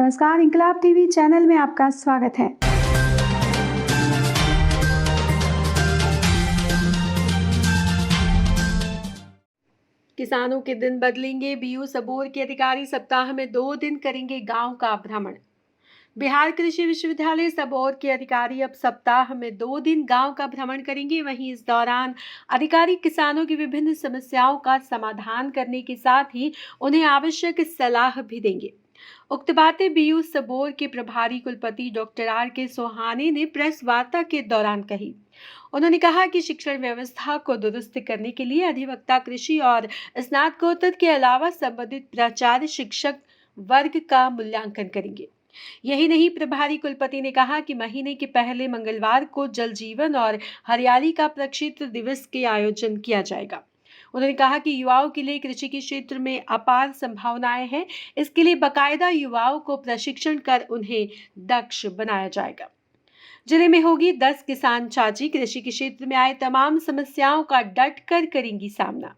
नमस्कार, इंकलाब TV channel में आपका स्वागत है। किसानों के दिन बदलेंगे। बीयू सबोर के अधिकारी सप्ताह में 2 दिन करेंगे गांव का भ्रमण। बिहार कृषि विश्वविद्यालय सबौर के अधिकारी अब सप्ताह में 2 दिन गांव का भ्रमण करेंगे। वहीं इस दौरान अधिकारी किसानों की विभिन्न समस्याओं का समाधान करने के साथ ही उन्हें आवश्यक सलाह भी देंगे। उक्त बातें बीयू सबौर के प्रभारी कुलपति डॉक्टर R.K. सोहाने ने प्रेस वार्ता के दौरान कही। उन्होंने कहा कि शिक्षण व्यवस्था को दुरुस्त करने के लिए अधिवक्ता कृषि और स्नातकोत्तर के अलावा संबंधित प्राचार्य शिक्षक वर्ग का मूल्यांकन करेंगे। यही नहीं, प्रभारी कुलपति ने कहा कि महीने के पहले मंगलवार को जल जीवन और हरियाली का प्रक्षेत्र दिवस के आयोजन किया जाएगा। उन्होंने कहा कि युवाओं के लिए कृषि के क्षेत्र में अपार संभावनाएं हैं। इसके लिए बाकायदा युवाओं को प्रशिक्षण कर उन्हें दक्ष बनाया जाएगा। जिले में होगी 10 किसान चाची। कृषि के क्षेत्र में आए तमाम समस्याओं का डट कर करेंगी सामना।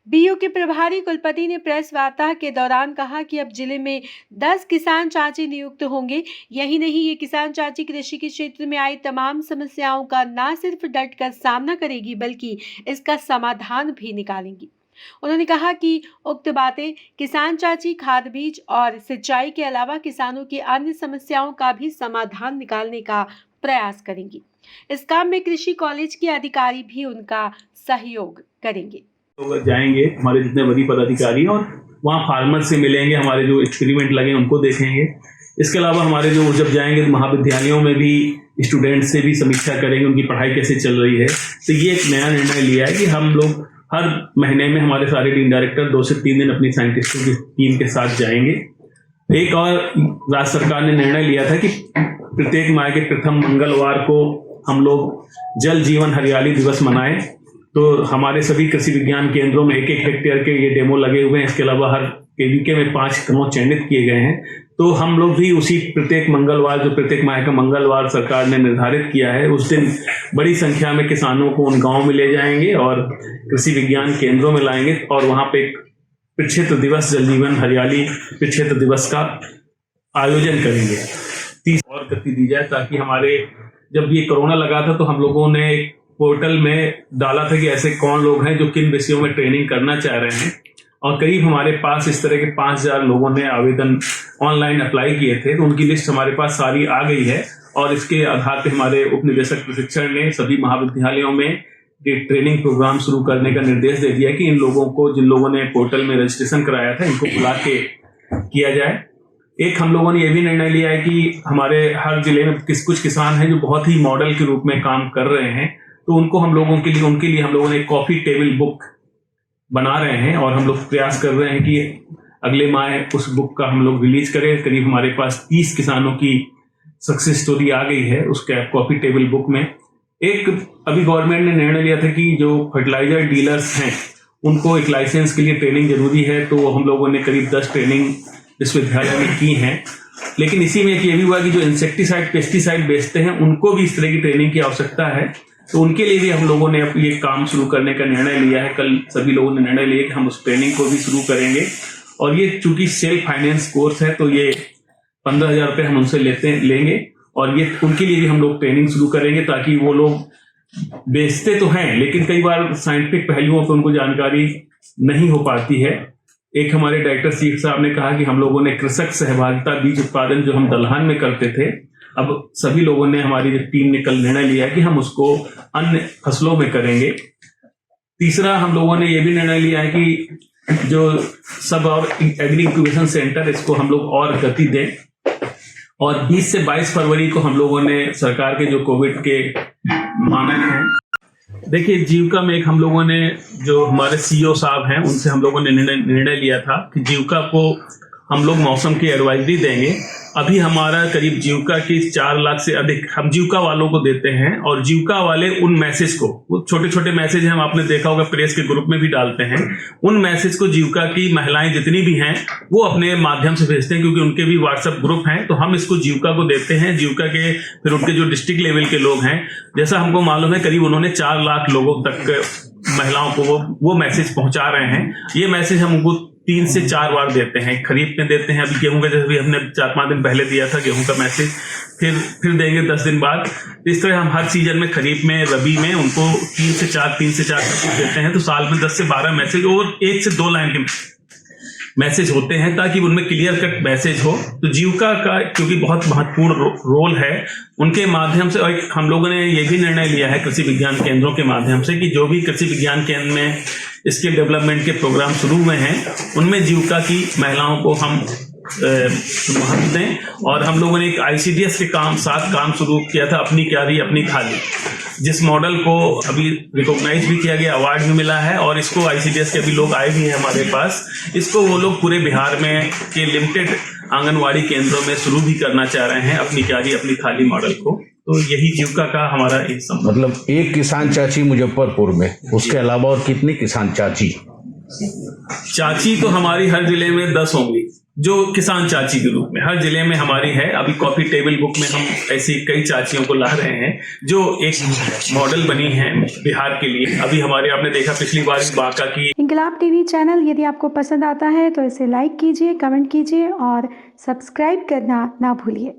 बीयू के प्रभारी कुलपति ने प्रेस वार्ता के दौरान कहा कि अब जिले में 10 किसान चाची नियुक्त होंगे। यही नहीं, ये किसान चाची कृषि के क्षेत्र में आई तमाम समस्याओं का न सिर्फ डट कर सामना करेगी बल्कि इसका समाधान भी निकालेंगी। उन्होंने कहा कि उक्त बातें किसान चाची खाद बीज और सिंचाई के अलावा किसानों की अन्य समस्याओं का भी समाधान निकालने का प्रयास करेंगी। इस काम में कृषि कॉलेज के अधिकारी भी उनका सहयोग करेंगे। तो जाएंगे हमारे जितने बड़ी पदाधिकारी हैं और वहाँ फार्मर से मिलेंगे, हमारे जो एक्सपेरिमेंट लगे उनको देखेंगे। इसके अलावा हमारे जो जब जाएंगे महाविद्यालयों में भी स्टूडेंट से भी समीक्षा करेंगे, उनकी पढ़ाई कैसे चल रही है। तो ये एक नया निर्णय लिया है कि हम लोग हर महीने में हमारे सारे डीन डायरेक्टर 2 से 3 दिन अपनी साइंटिस्टों की टीम के साथ जाएंगे। एक और राज्य सरकार ने निर्णय लिया था कि प्रत्येक माह के प्रथम मंगलवार को हम लोग जल जीवन हरियाली दिवस मनाएं। तो हमारे सभी कृषि विज्ञान केंद्रों में 1-1 हेक्टेयर के ये डेमो लगे हुए हैं। इसके अलावा हर केवीके में 5 क्रमों चयनित किए गए हैं। तो हम लोग भी उसी प्रत्येक मंगलवार, जो प्रत्येक माह का मंगलवार सरकार ने निर्धारित किया है, उस दिन बड़ी संख्या में किसानों को उन गाँव में ले जाएंगे और कृषि विज्ञान केंद्रों में लाएंगे और वहाँ पे एक प्रक्षेत्र दिवस, जल जीवन हरियाली प्रक्षेत्र दिवस का आयोजन करेंगे। 30 और गति दी जाए ताकि हमारे जब ये कोरोना लगा था तो हम लोगों ने पोर्टल में डाला था कि ऐसे कौन लोग हैं जो किन विषयों में ट्रेनिंग करना चाह रहे हैं, और करीब हमारे पास इस तरह के 5000 लोगों ने आवेदन ऑनलाइन अप्लाई किए थे। तो उनकी लिस्ट हमारे पास सारी आ गई है और इसके आधार पर हमारे उप निदेशक प्रशिक्षण ने सभी महाविद्यालयों में ये ट्रेनिंग प्रोग्राम शुरू करने का निर्देश दे दिया कि इन लोगों को, जिन लोगों ने पोर्टल में रजिस्ट्रेशन कराया था, इनको बुला के किया जाए। एक हम लोगों ने यह भी निर्णय लिया है कि हमारे हर जिले में कुछ किसान हैं जो बहुत ही मॉडल के रूप में काम कर रहे हैं, तो उनको हम लोगों के लिए, उनके लिए हम लोगों ने एक कॉफी टेबल बुक बना रहे हैं और हम लोग प्रयास कर रहे हैं कि अगले माह उस बुक का हम लोग रिलीज करें। करीब हमारे पास 30 किसानों की सक्सेस स्टोरी आ गई है उस कॉफी टेबल बुक में। एक अभी गवर्नमेंट ने निर्णय लिया था कि जो फर्टिलाइजर डीलर्स हैं उनको एक लाइसेंस के लिए ट्रेनिंग जरूरी है, तो हम लोगों ने करीब 10 ट्रेनिंग विश्वविद्यालय में की हैं। लेकिन इसी में ये भी हुआ कि जो इंसेक्टिसाइड पेस्टिसाइड बेचते हैं उनको भी इस तरह की ट्रेनिंग की आवश्यकता है, तो उनके लिए भी हम लोगों ने ये काम शुरू करने का निर्णय लिया है। कल सभी लोगों ने निर्णय लिया कि हम उस ट्रेनिंग को भी शुरू करेंगे। और ये चूंकि सेल्फ फाइनेंस कोर्स है तो ये 15,000 रुपये हम उनसे लेंगे और ये उनके लिए भी हम लोग ट्रेनिंग शुरू करेंगे, ताकि वो लोग बेचते तो हैं लेकिन कई बार साइंटिफिक पहलुओं पर उनको जानकारी नहीं हो पाती है। एक हमारे डायरेक्टर चीफ साहब ने कहा कि हम लोगों ने कृषक सहभागिता बीज उत्पादन जो हम दलहन में करते थे, अब सभी लोगों ने, हमारी टीम ने कल निर्णय लिया कि हम उसको अन्य फसलों में करेंगे। तीसरा हम लोगों ने यह भी निर्णय लिया है कि जो सब और एग्री इंक्यूबेशन सेंटर, इसको हम लोग और गति दें और 20 से 22 फरवरी को हम लोगों ने सरकार के जो कोविड के मानक हैं, देखिए जीविका में एक हम लोगों ने, जो हमारे सीईओ साहब हैं, उनसे हम लोगों ने निर्णय लिया था कि जीविका को हम लोग मौसम की एडवाइजरी देंगे। अभी हमारा करीब जीविका की 4 लाख से अधिक हम जीविका वालों को देते हैं और जीविका वाले उन मैसेज को, वो छोटे छोटे मैसेज हम आपने देखा होगा प्रेस के ग्रुप में भी डालते हैं, उन मैसेज को जीविका की महिलाएं जितनी भी हैं वो अपने माध्यम से भेजते हैं, क्योंकि उनके भी व्हाट्सएप ग्रुप हैं। तो हम इसको जीविका को देते हैं। जीविका के फिर उनके जो डिस्ट्रिक्ट लेवल के लोग हैं, जैसा हमको मालूम है करीब उन्होंने 4 लाख लोगों तक, महिलाओं को वो मैसेज पहुंचा रहे हैं। ये मैसेज हम उनको 3 से 4 बार देते हैं। खरीफ में देते हैं, अभी गेहूं का जैसे भी हमने 4-5 दिन पहले दिया था गेहूं का मैसेज, फिर देंगे 10 दिन बाद। इस तरह हम हर सीजन में, खरीफ में, रबी में उनको 3 से 4 मैसेज देते हैं। तो साल में 10 से 12 मैसेज और 1 से 2 लाइन के मैसेज होते हैं, ताकि उनमें क्लियर कट मैसेज हो। तो जीविका का क्योंकि बहुत महत्वपूर्ण रोल है, उनके माध्यम से, और हम लोगों ने ये भी निर्णय लिया है कृषि विज्ञान केंद्रों के माध्यम से कि जो भी कृषि विज्ञान केंद्र में स्किल डेवलपमेंट के प्रोग्राम शुरू हुए हैं, उनमें जीविका की महिलाओं को हम महत्व दें। और हम लोगों ने एक ICDS के साथ काम शुरू किया था, अपनी क्यारी अपनी थाली, जिस मॉडल को अभी रिकॉग्नाइज भी किया गया, अवार्ड भी मिला है। और इसको ICDS के अभी लोग आए भी हैं हमारे पास। इसको वो लोग पूरे बिहार में के लिमिटेड आंगनवाड़ी केंद्रों में शुरू भी करना चाह रहे हैं, अपनी क्यारी अपनी थाली मॉडल को। तो यही जीविका का हमारा एक संबंध। मतलब एक किसान चाची मुजफ्फरपुर में, उसके अलावा और कितनी किसान चाची? चाची तो हमारी हर जिले में 10 होंगी, जो किसान चाची के रूप में हर जिले में हमारी है। अभी कॉफी टेबल बुक में हम ऐसी कई चाचियों को ला रहे हैं, जो एक मॉडल बनी है बिहार के लिए। अभी हमारे, आपने देखा पिछली बार बांका की। इंकलाब टीवी चैनल यदि आपको पसंद आता है तो इसे लाइक कीजिए, कमेंट कीजिए और सब्सक्राइब करना ना भूलिए।